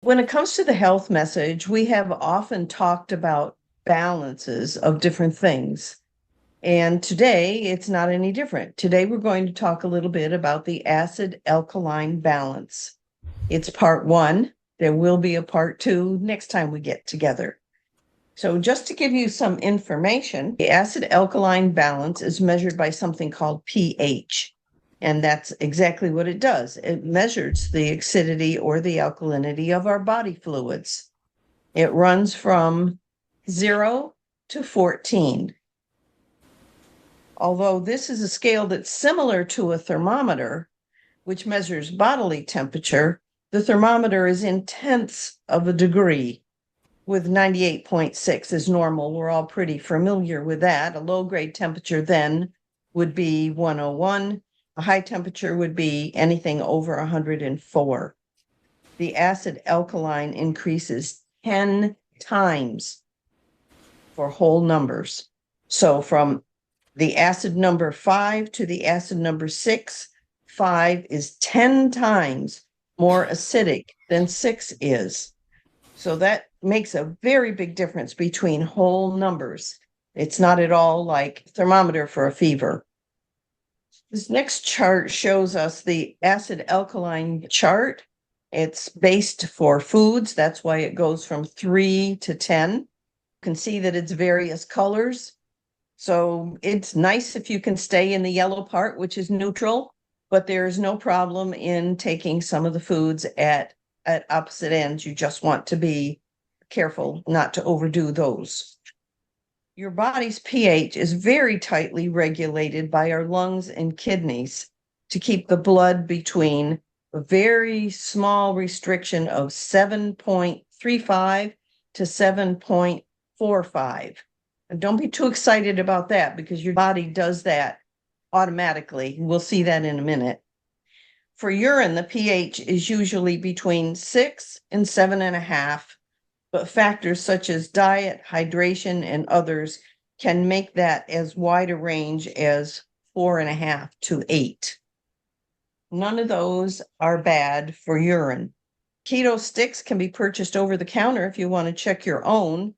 When it comes to the health message, we have often talked about balances of different things. And today it's not any different. Today we're going to talk a little bit about the acid-alkaline balance. It's part one. There will be a part two next time we get together. So just to give you some information, the acid-alkaline balance is measured by something called pH. And that's exactly what it does. It measures the acidity or the alkalinity of our body fluids. It runs from 0 to 14. Although this is a scale that's similar to a thermometer, which measures bodily temperature, the thermometer is in tenths of a degree, with 98.6 is normal. We're all pretty familiar with that. A low-grade temperature then would be 101. A high temperature would be anything over 104. The acid alkaline increases 10 times for whole numbers. So from the acid number 5 to the acid number 6, 5 is 10 times more acidic than 6 is. So that makes a very big difference between whole numbers. It's not at all like thermometer for a fever. This next chart shows us the acid-alkaline chart. It's based for foods. That's why it goes from 3 to 10. You can see that it's various colors. So it's nice if you can stay in the yellow part, which is neutral, but there's no problem in taking some of the foods at opposite ends. You just want to be careful not to overdo those. Your body's pH is very tightly regulated by our lungs and kidneys to keep the blood between a very small restriction of 7.35 to 7.45. And don't be too excited about that because your body does that automatically. We'll see that in a minute. For urine, the pH is usually between 6 and 7.5, but factors such as diet, hydration, and others can make that as wide a range as 4.5 to 8. None of those are bad for urine. Keto sticks can be purchased over the counter if you want to check your own.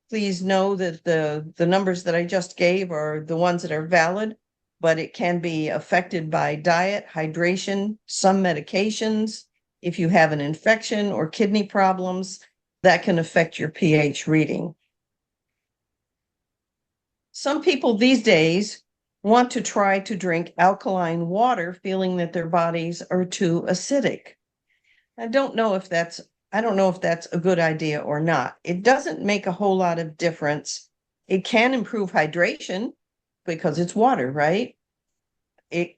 Please know that the numbers that I just gave are the ones that are valid, but it can be affected by diet, hydration, some medications. If you have an infection or kidney problems, that can affect your pH reading. Some people these days want to try to drink alkaline water, feeling that their bodies are too acidic. I don't know if that's a good idea or not. It doesn't make a whole lot of difference. It can improve hydration because it's water, right? They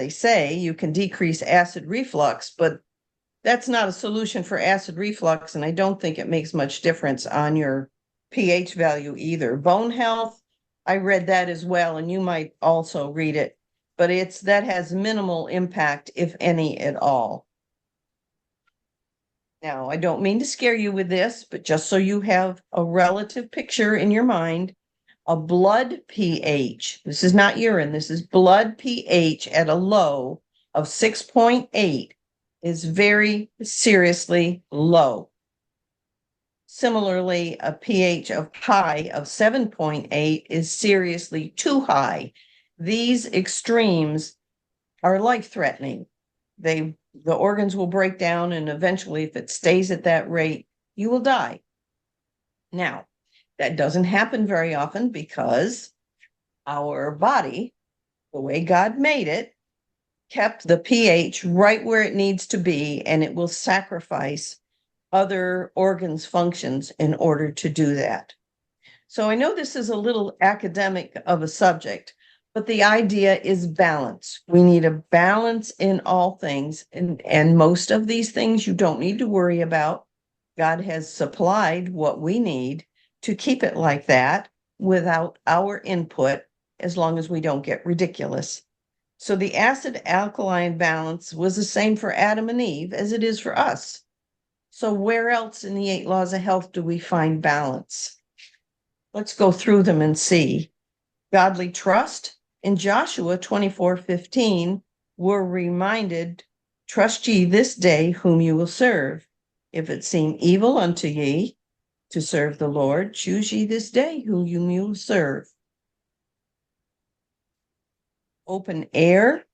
say you can decrease acid reflux, but that's not a solution for acid reflux, and I don't think it makes much difference on your pH value either. Bone health, I read that as well, and you might also read it, but that has minimal impact, if any at all. Now, I don't mean to scare you with this, but just so you have a relative picture in your mind, a blood pH, this is not urine, this is blood pH at a low of 6.8 is very seriously low. Similarly, a pH of high of 7.8 is seriously too high. These extremes are life-threatening. The organs will break down, and eventually, if it stays at that rate, you will die. Now, that doesn't happen very often because our body, the way God made it, kept the pH right where it needs to be, and it will sacrifice other organs' functions in order to do that. So I know this is a little academic of a subject, but the idea is balance. We need a balance in all things, and most of these things you don't need to worry about. God has supplied what we need to keep it like that without our input, as long as we don't get ridiculous. So the acid-alkaline balance was the same for Adam and Eve as it is for us. So where else in the 8 laws of health do we find balance? Let's go through them and see. Godly trust. In Joshua 24:15, we're reminded, trust ye this day whom you will serve. If it seem evil unto ye to serve the Lord, choose ye this day who you will serve. Open air.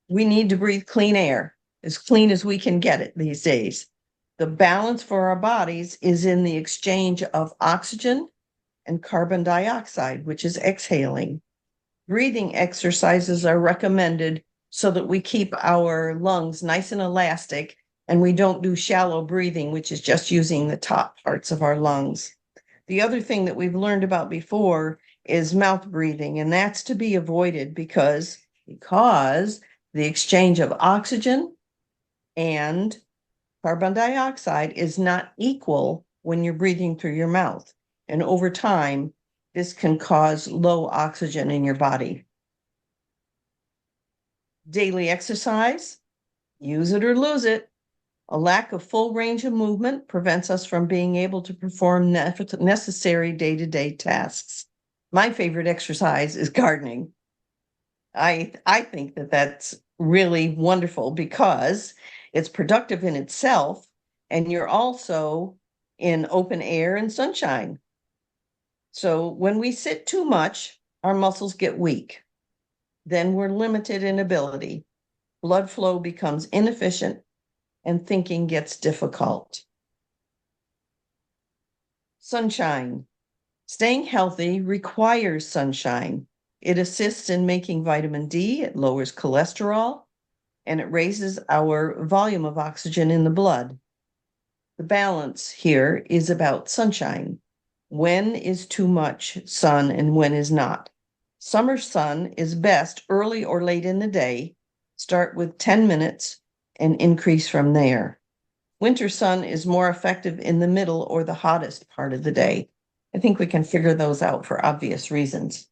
We need to breathe clean air, as clean as we can get it these days. The balance for our bodies is in the exchange of oxygen and carbon dioxide, which is exhaling. Breathing exercises are recommended so that we keep our lungs nice and elastic and we don't do shallow breathing, which is just using the top parts of our lungs. The other thing that we've learned about before is mouth breathing, and that's to be avoided because the exchange of oxygen and carbon dioxide is not equal when you're breathing through your mouth. And over time, this can cause low oxygen in your body. Daily exercise, use it or lose it. A lack of full range of movement prevents us from being able to perform necessary day-to-day tasks. My favorite exercise is gardening. I think that that's really wonderful because it's productive in itself, and you're also in open air and sunshine. So when we sit too much, our muscles get weak. Then we're limited in ability. Blood flow becomes inefficient and thinking gets difficult. Sunshine. Staying healthy requires sunshine. It assists in making vitamin D, it lowers cholesterol, and it raises our volume of oxygen in the blood. The balance here is about sunshine. When is too much sun and when is not? Summer sun is best early or late in the day. Start with 10 minutes and increase from there. Winter sun is more effective in the middle or the hottest part of the day. I think we can figure those out for obvious reasons.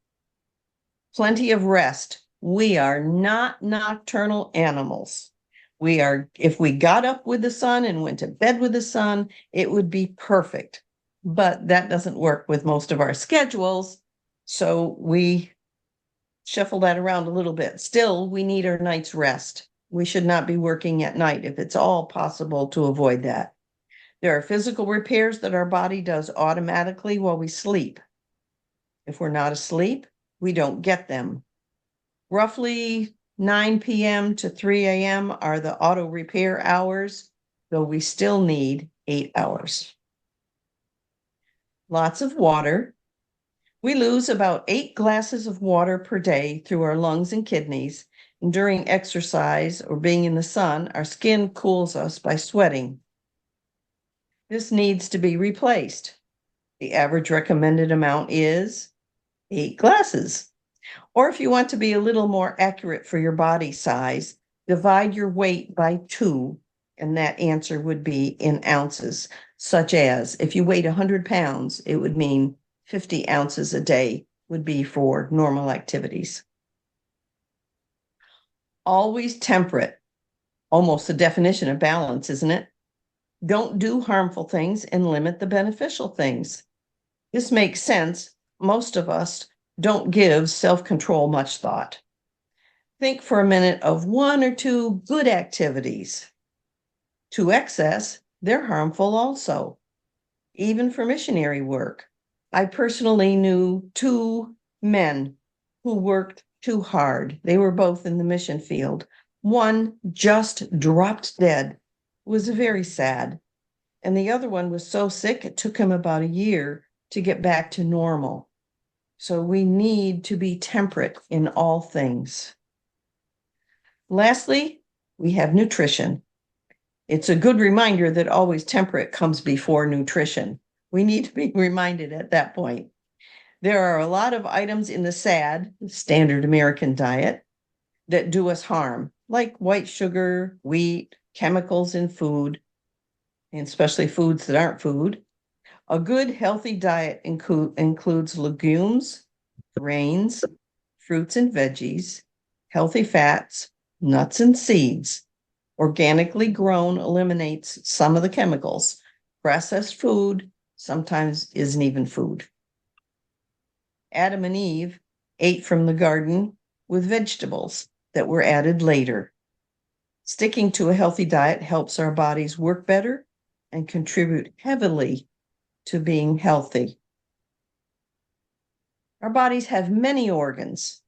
Plenty of rest. We are not nocturnal animals. If we got up with the sun and went to bed with the sun, it would be perfect. But that doesn't work with most of our schedules. So we shuffle that around a little bit. Still, we need our night's rest. We should not be working at night if it's all possible to avoid that. There are physical repairs that our body does automatically while we sleep. If we're not asleep, we don't get them. Roughly 9 p.m. to 3 a.m. are the auto repair hours, though we still need 8 hours. Lots of water. We lose about 8 glasses of water per day through our lungs and kidneys. And during exercise or being in the sun, our skin cools us by sweating. This needs to be replaced. The average recommended amount is 8 glasses. Or if you want to be a little more accurate for your body size, divide your weight by 2, and that answer would be in ounces, such as if you weighed 100 pounds, it would mean 50 ounces a day would be for normal activities. Always temperate, almost the definition of balance, isn't it? Don't do harmful things and limit the beneficial things. This makes sense. Most of us don't give self-control much thought. Think for a minute of 1 or 2 good activities. To excess, they're harmful also, even for missionary work. I personally knew 2 men who worked too hard. They were both in the mission field. One just dropped dead. It was very sad. And the other one was so sick, it took him about a year to get back to normal. So we need to be temperate in all things. Lastly, we have nutrition. It's a good reminder that always temperate comes before nutrition. We need to be reminded at that point. There are a lot of items in the SAD, standard American diet, that do us harm, like white sugar, wheat, chemicals in food, and especially foods that aren't food. A good, healthy diet includes legumes, grains, fruits and veggies, healthy fats, nuts and seeds. Organically grown eliminates some of the chemicals. Processed food sometimes isn't even food. Adam and Eve ate from the garden with vegetables that were added later. Sticking to a healthy diet helps our bodies work better and contribute heavily to being healthy. Our bodies have many organs,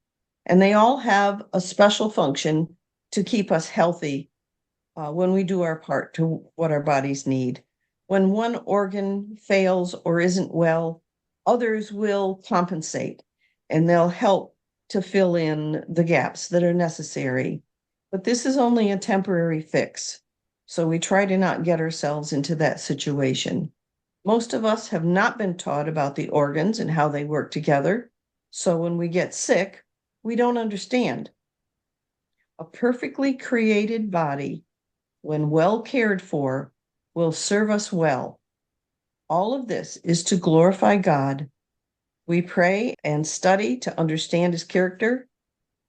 and they all have a special function to keep us healthy when we do our part to what our bodies need. When one organ fails or isn't well, others will compensate and they'll help to fill in the gaps that are necessary. But this is only a temporary fix, so we try to not get ourselves into that situation. Most of us have not been taught about the organs and how they work together, so when we get sick, we don't understand. A perfectly created body, when well cared for, will serve us well. All of this is to glorify God. We pray and study to understand his character.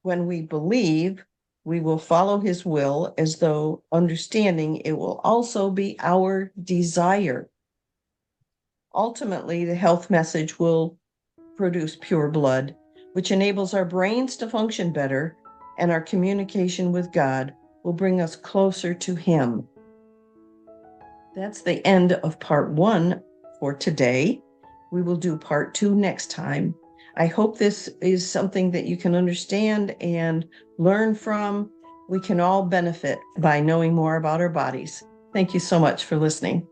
When we believe, we will follow his will as though understanding it will also be our desire. Ultimately, the health message will produce pure blood, which enables our brains to function better, and our communication with God will bring us closer to him. That's the end of part 1 for today. We will do part 2 next time. I hope this is something that you can understand and learn from. We can all benefit by knowing more about our bodies. Thank you so much for listening.